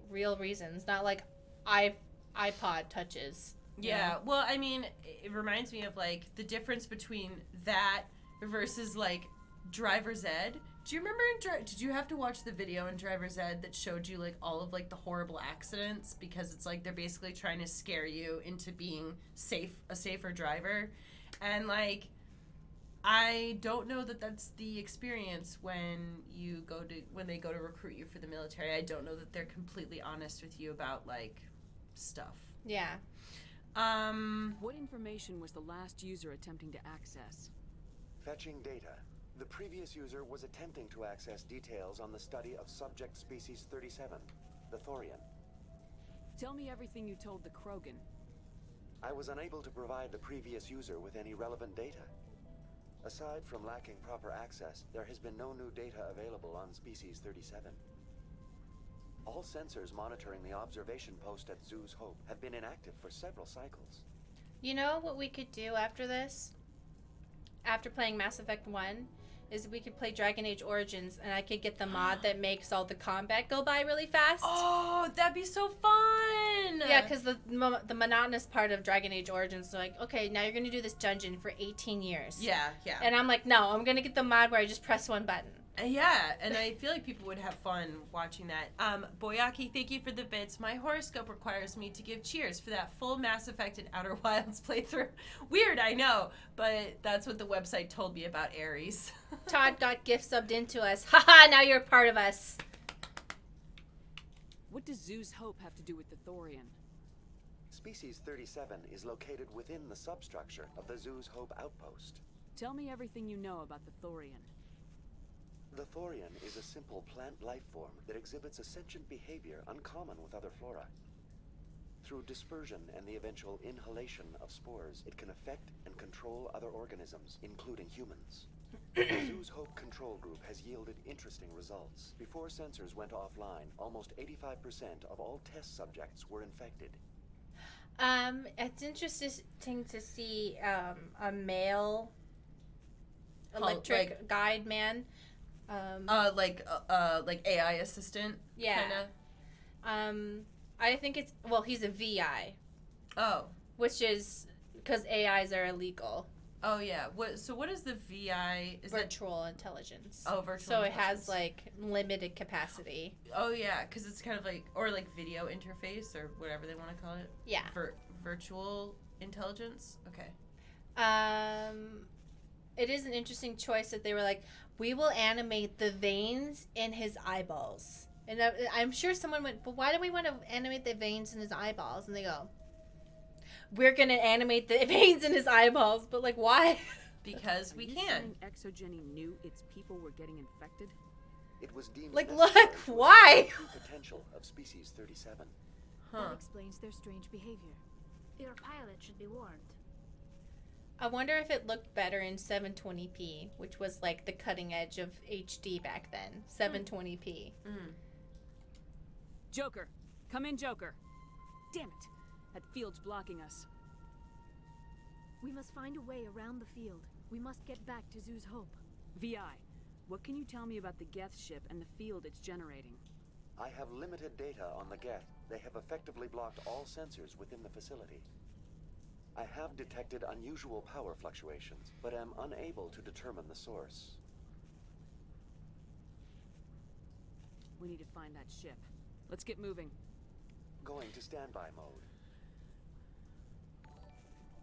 real reasons, not like iPod touches. Yeah. Know? Well, I mean, it reminds me of, like, the difference between that versus, like, driver's ed. Do you remember did you have to watch the video in driver's ed that showed you, like, all of, like, the horrible accidents? Because it's, like, they're basically trying to scare you into being a safer driver. And, like, I don't know that that's the experience when they go to recruit you for the military. I don't know that they're completely honest with you about, like, stuff. Yeah. What information was the last user attempting to access? Fetching data. The previous user was attempting to access details on the study of subject species 37, the Thorium. Tell me everything you told the Krogan. I was unable to provide the previous user with any relevant data. Aside from lacking proper access, there has been no new data available on species 37. All sensors monitoring the observation post at Zoo's Hope have been inactive for several cycles. You know what we could do after this? After playing Mass Effect 1? Is we could play Dragon Age Origins and I could get the mod that makes all the combat go by really fast. Oh, that'd be so fun! Yeah, because the monotonous part of Dragon Age Origins is like, okay, now you're going to do this dungeon for 18 years. Yeah. And I'm like, no, I'm going to get the mod where I just press one button. Yeah, and I feel like people would have fun watching that. Boyaki, thank you for the bits. My horoscope requires me to give cheers for that full Mass Effect and Outer Wilds playthrough. Weird, I know, but that's what the website told me about Aries. Todd got gift subbed into us. Haha, now you're part of us. What does Zoo's Hope have to do with the Thorium? Species 37 is located within the substructure of the Zoo's Hope outpost. Tell me everything you know about the Thorium. The Thorium is a simple plant life form that exhibits a sentient behavior uncommon with other flora. Through dispersion and the eventual inhalation of spores, it can affect and control other organisms, including humans. The Zoo's Hope control group has yielded interesting results. Before sensors went offline, almost 85% of all test subjects were infected. It's interesting to see a male electric guide man. Like AI assistant. Yeah. Kinda. I think he's a VI. Oh. Which is because AIs are illegal. Oh yeah. What is the VI? Is virtual intelligence. Oh, virtual. So intelligence. It has like limited capacity. Oh yeah, because it's kind of like video interface or whatever they want to call it. Yeah. Virtual intelligence. Okay. It is an interesting choice that they were like, we will animate the veins in his eyeballs. And I'm sure someone went, but why do we want to animate the veins in his eyeballs? And they go, we're going to animate the veins in his eyeballs. But, like, why? Because we can. ExoGeni knew its people were getting infected? It was deemed like, look, why? The potential of species 37. That explains their strange behavior. Your pilot should be warned. I wonder if it looked better in 720p, which was like the cutting edge of HD back then. 720p. Joker! Come in, Joker! Damn it! That field's blocking us. We must find a way around the field. We must get back to Zoo's Hope. VI, what can you tell me about the Geth ship and the field it's generating? I have limited data on the geth. They have effectively blocked all sensors within the facility. I have detected unusual power fluctuations, but am unable to determine the source. We need to find that ship. Let's get moving. Going to standby mode.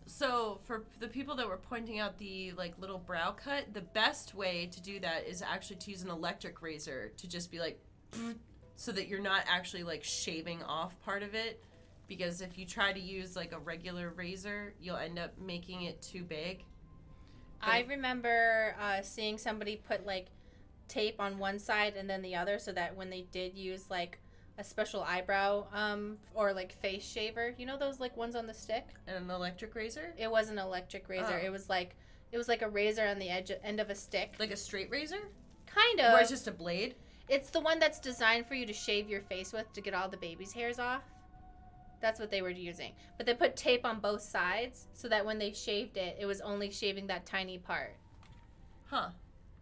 So for the people that were pointing out the like little brow cut, the best way to do that is actually to use an electric razor to just be like, so that you're not actually like shaving off part of it. Because if you try to use like a regular razor, you'll end up making it too big. I remember seeing somebody put like tape on one side and then the other, so that when they did use like a special eyebrow or like face shaver, you know those like ones on the stick? An electric razor? It was an electric razor. Oh. It was like a razor on the end of a stick. Like a straight razor? Kind of. Where it's just a blade? It's the one that's designed for you to shave your face with to get all the baby's hairs off. That's what they were using. But they put tape on both sides so that when they shaved it, it was only shaving that tiny part. Huh.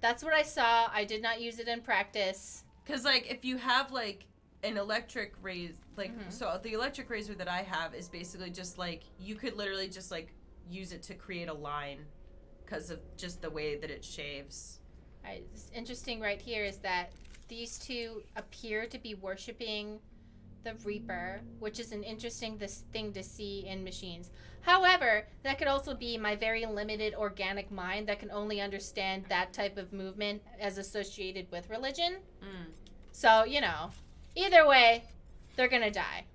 That's what I saw. I did not use it in practice. Because, like, if you have, like, an electric razor, like, so the electric razor that I have is basically just, like, you could literally just, like, use it to create a line because of just the way that it shaves. It's interesting right here is that these two appear to be worshiping the Reaper, which is an interesting thing to see in machines. However, that could also be my very limited organic mind that can only understand that type of movement as associated with religion. So, you know, either way, they're gonna die.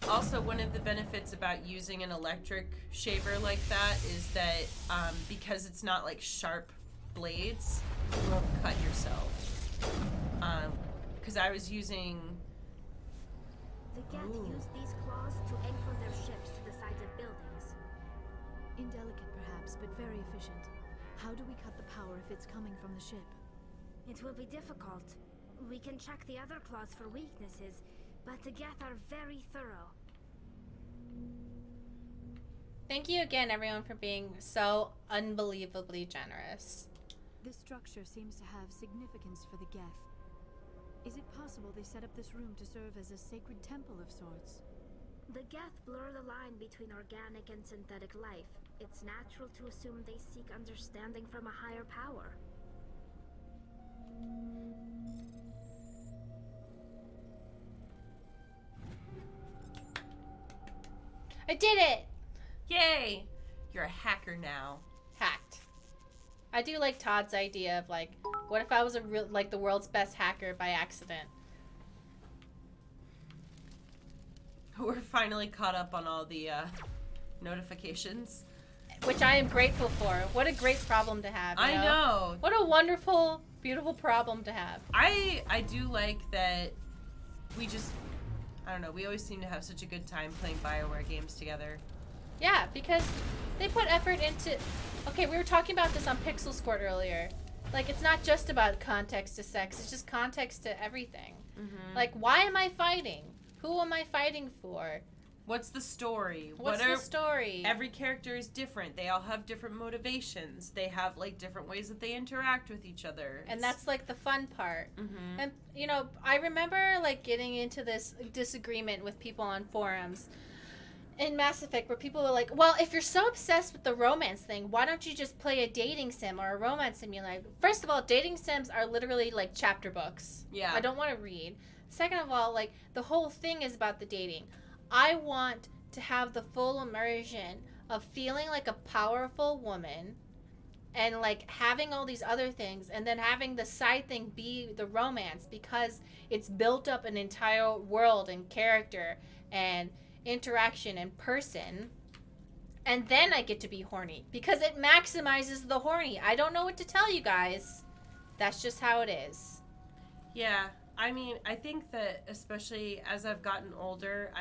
Also, one of the benefits about using an electric shaver like that is that because it's not like sharp blades, you won't cut yourself. Because I was using... The geth use these claws to anchor their ships to the sides of buildings. Indelicate perhaps, but very efficient. How do we cut the power if it's coming from the ship? It will be difficult. We can check the other claws for weaknesses, but the geth are very thorough. Thank you again, everyone, for being so unbelievably generous. This structure seems to have significance for the geth. Is it possible they set up this room to serve as a sacred temple of sorts? The geth blur the line between organic and synthetic life. It's natural to assume they seek understanding from a higher power. I did it! Yay! You're a hacker now. Hacked. I do like Todd's idea of like, what if I was the world's best hacker by accident? We're finally caught up on all the notifications. Which I am grateful for. What a great problem to have. You I know. What a wonderful, beautiful problem to have. I do like that we just, I don't know, we always seem to have such a good time playing Bioware games together. Yeah, because they put effort into... Okay, we were talking about this on Pixel Squirt earlier. Like, it's not just about context to sex. It's just context to everything. Like, why am I fighting? Who am I fighting for? What's the story? What's the story? Every character is different. They all have different motivations. They have, like, different ways that they interact with each other. And that's, like, the fun part. And, you know, I remember, like, getting into this disagreement with people on forums in Mass Effect where people were like, well, if you're so obsessed with the romance thing, why don't you just play a dating sim or a romance simulator? First of all, dating sims are literally like chapter books. Yeah. I don't want to read. Second of all, like, the whole thing is about the dating. I want to have the full immersion of feeling like a powerful woman and like having all these other things and then having the side thing be the romance because it's built up an entire world and character and interaction and person, and then I get to be horny because it maximizes the horny. I don't know what to tell you guys. That's just how it is. Yeah, I mean, I think that especially as I've gotten older,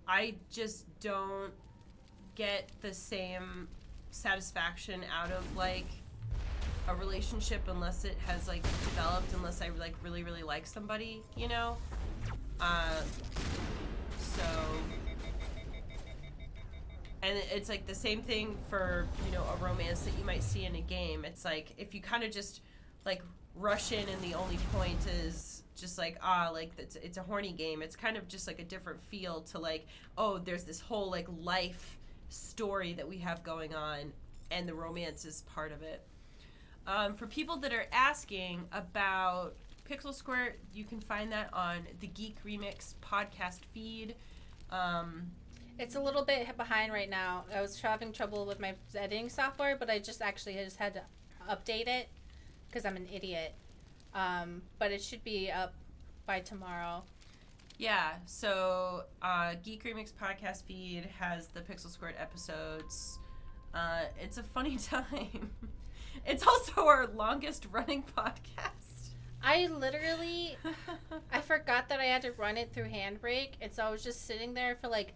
I just don't get the same satisfaction out of like a relationship unless it has like developed, unless I like really like somebody, you know. So And it's like the same thing for, you know, a romance that you might see in a game. It's like if you kind of just like rush in and the only point is just like, like it's a horny game. It's kind of just like a different feel to like, oh, there's this whole like life story that we have going on, and the romance is part of it. For people that are asking about Pixel Squirt, you can find that on the Geek Remix podcast feed. It's a little bit behind right now. I was having trouble with my editing software, but I just had to update it because I'm an idiot. But it should be up by tomorrow. Yeah, so Geek Remix podcast feed has the Pixel Squirt episodes. It's a funny time. It's also our longest running podcast. I literally, I forgot that I had to run it through Handbrake, and so I was just sitting there for like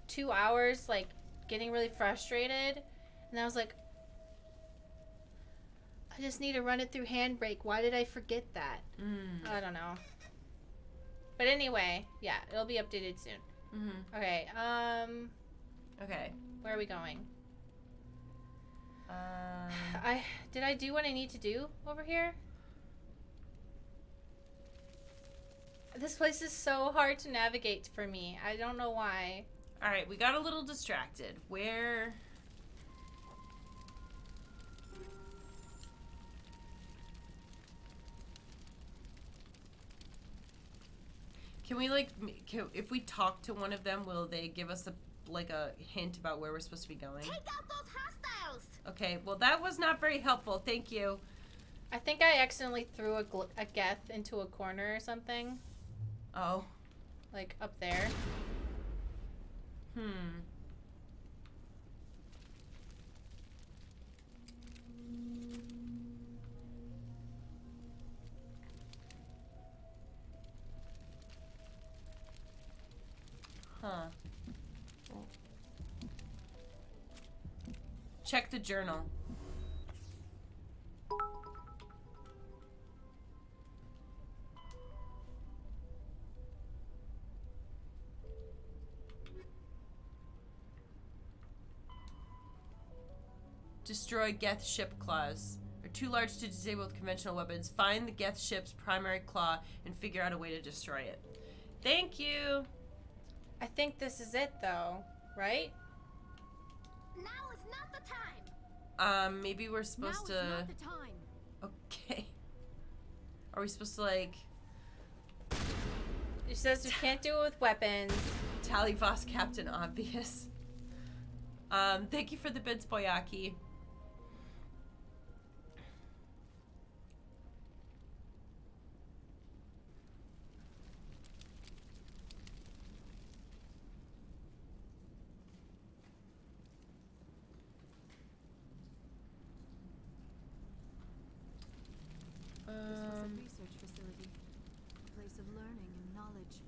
2 hours, like getting really frustrated, and I was like, I just need to run it through Handbrake. Why did I forget that? I don't know. But anyway, yeah, it'll be updated soon. Mm-hmm. Okay, Okay. where are we going? Did I do what I need to do over here? This place is so hard to navigate for me. I don't know why. All right, we got a little distracted. Where? Can we like, if we talk to one of them, will they give us a hint about where we're supposed to be going? Take out those hostiles! Okay, well that was not very helpful. Thank you. I think I accidentally threw a geth into a corner or something. Oh. Like up there. Huh. Check the journal. Destroy Geth ship claws. Are too large to disable with conventional weapons. Find the Geth ship's primary claw and figure out a way to destroy it. Thank you. I think this is it though, right? Now is not the time. Maybe we're supposed to. Now is not the time. Okay. Are we supposed to like? It says we can't do it with weapons. Tallyvoss Captain Obvious. Thank you for the bits, Boyaki. This was a research facility, a place of learning and knowledge.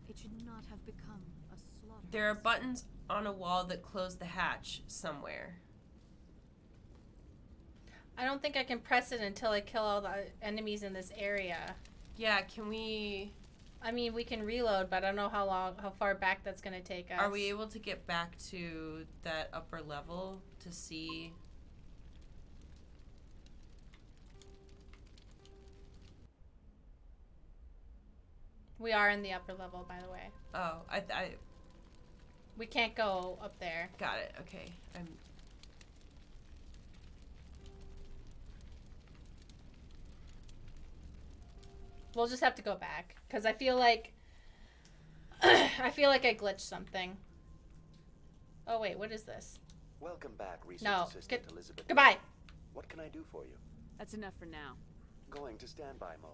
It should not have become a slaughterhouse. There are buttons on a wall that close the hatch somewhere. I don't think I can press it until I kill all the enemies in this area. Yeah, can we? I mean, we can reload, but I don't know how far back that's gonna take us. Are we able to get back to that upper level to see? We are in the upper level, by the way. Oh, I We can't go up there. got it. Okay, We'll just have to go back because I feel like I glitched something. Oh wait, what is this? Welcome back, Research No, Assistant Elizabeth. goodbye. What can I do for you? That's enough for now. Going to standby mode.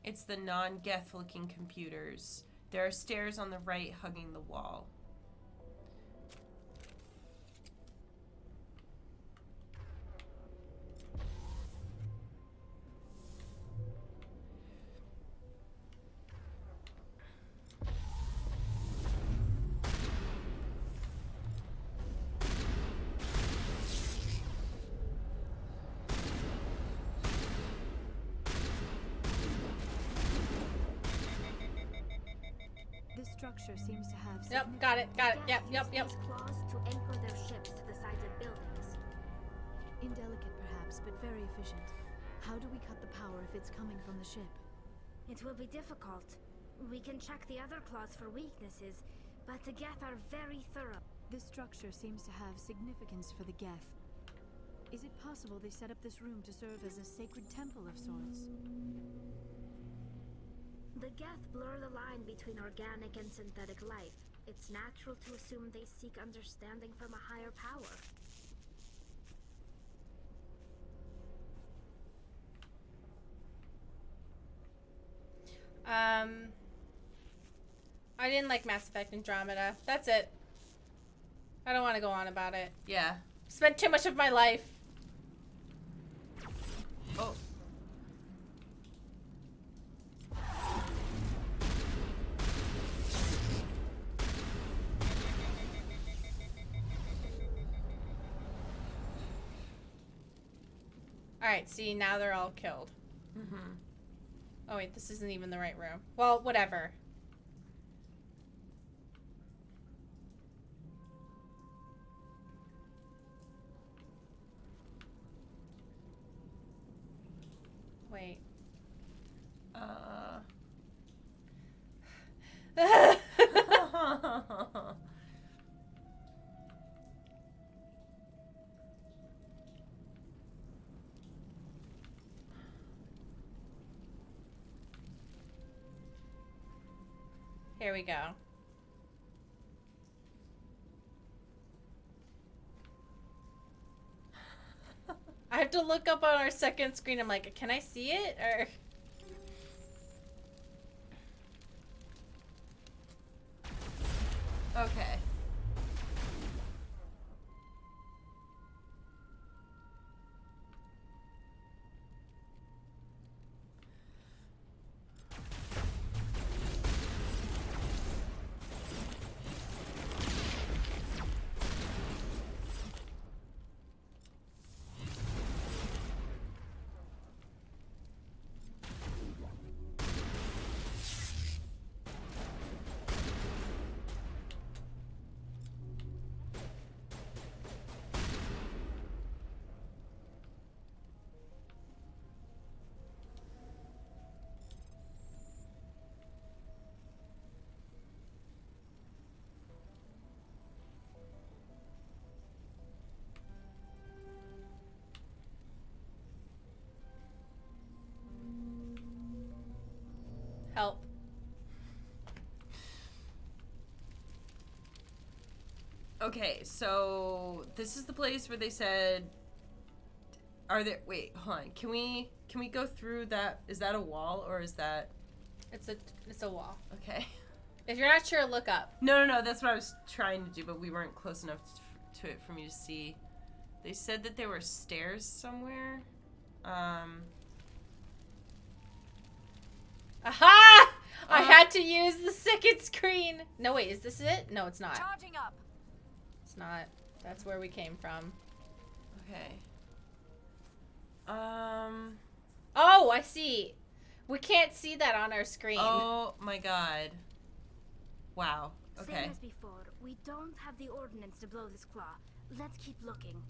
It's the non-Geth looking computers. There are stairs on the right hugging the wall. structure seems to have. Yep, got it. Yep. Use these claws to anchor their ships to the sides of buildings. Indelicate, perhaps, but very efficient. How do we cut the power if it's coming from the ship? It will be difficult. We can check the other claws for weaknesses, but the geth are very thorough. This structure seems to have significance for the geth. Is it possible they set up this room to serve as a sacred temple of sorts? The geth blur the line between organic and synthetic life. It's natural to assume they seek understanding from a higher power. I didn't like Mass Effect Andromeda. That's it. I don't want to go on about it. Yeah. Spent too much of my life. Oh. Alright, see, now they're all killed. Mm-hmm. Oh wait, this isn't even the right room. Well, whatever. Wait. Here we go. I have to look up on our second screen. I'm like, can I see it? Or... Okay. Help. Okay, so this is the place where they said, are there, wait, hold on. Can we go through that? Is that a wall or is that? It's a wall. Okay. If you're not sure, look up. No, that's what I was trying to do, but we weren't close enough to it for me to see. They said that there were stairs somewhere. Aha! I had to use the second screen. No, wait, is this it? No, it's not. Charging up. It's not. That's where we came from. Okay. Oh, I see. We can't see that on our screen. Oh my god. Wow. Okay. Same as before, we don't have the ordnance to blow this claw. Let's keep looking.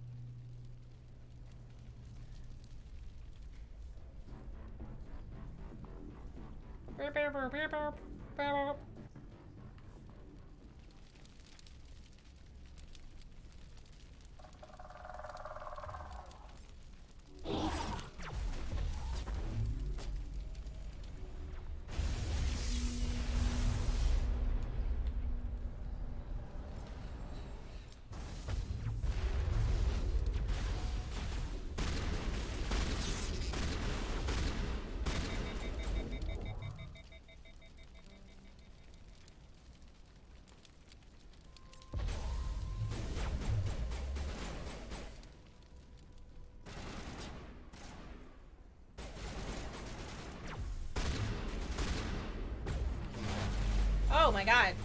Oh my god.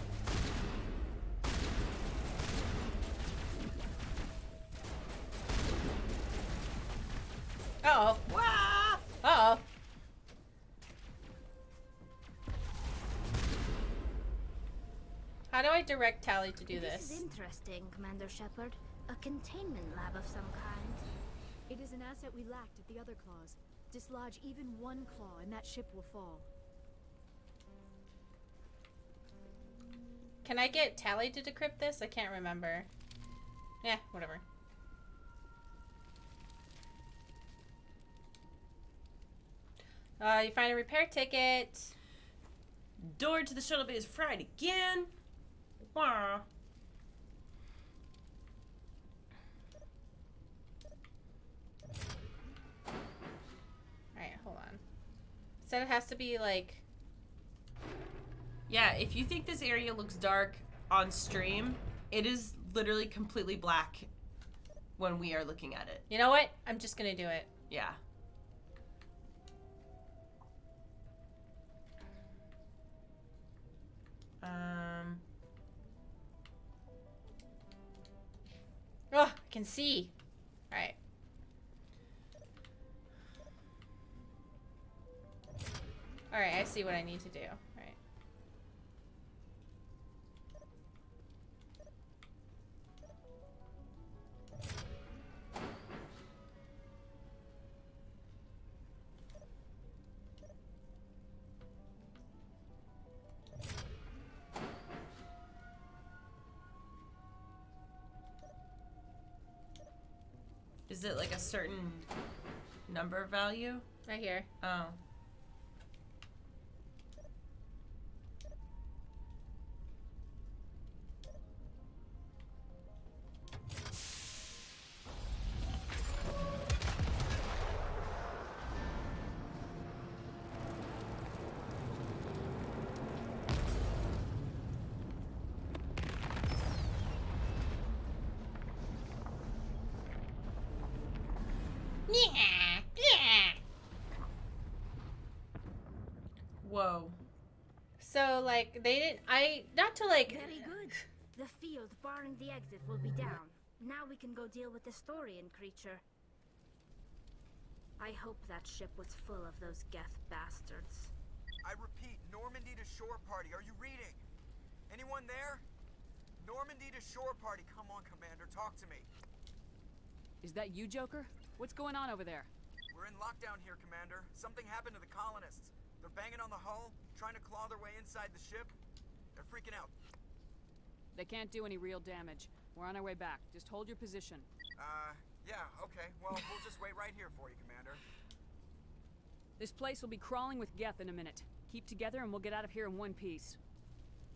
Uh-oh. Uh-oh. How do I direct Tally to do This is this? interesting, Commander Shepard. A containment lab of some kind. It is an asset we lacked at the other claws. Dislodge even one claw and that ship will fall. Can I get Tally to decrypt this? I can't remember. Yeah, whatever. You find a repair ticket. Door to the shuttle bay is fried again. Wah. Alright, hold on. Said it has to be like... Yeah, if you think this area looks dark on stream, it is literally completely black when we are looking at it. You know what? I'm just gonna do it. Yeah. Oh, I can see. Alright. Alright, I see what I need to do. Alright. Is it like a certain number value? Right here. Oh. Yeah, yeah. Whoa. So, like, they didn't... Not to, like... Very good. The field barring the exit will be down. Now we can go deal with this Thorium creature. I hope that ship was full of those geth bastards. I repeat, Normandy to shore party. Are you reading? Anyone there? Normandy to shore party. Come on, Commander. Talk to me. Is that you, Joker? What's going on over there? We're in lockdown here, Commander. Something happened to the colonists. They're banging on the hull, trying to claw their way inside the ship. They're freaking out. They can't do any real damage. We're on our way back. Just hold your position. Yeah, okay. Well, we'll just wait right here for you, Commander. This place will be crawling with geth in a minute. Keep together and we'll get out of here in one piece.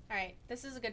Alright, this is a good